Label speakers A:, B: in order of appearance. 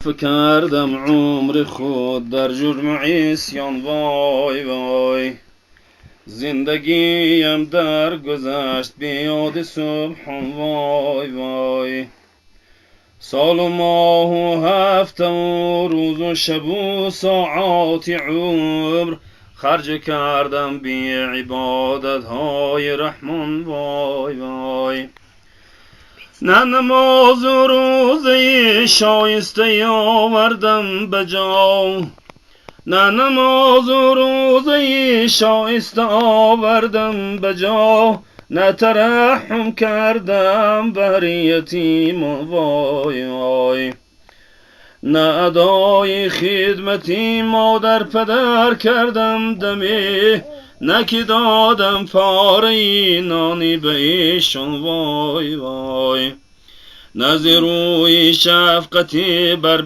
A: فکردم عمر خود در جرم عصیان، وای وای. زندگیم در گذشت بیاد سبحان، وای وای. سال و ماه و هفته و روز و شب و ساعات عمر خرج کردم بی عبادت های رحمان، وای وای. نه نماز و روزه شایسته آوردم بجا، نه نماز و روزه شایسته آوردم بجا، نه ترحم کردم بر یتیم، وای وای. نه ادای خدمتی مادر پدر کردم دمی، نه که دادم پاره نانی به ایشان، وای وای. نه ز روی شفقتی بر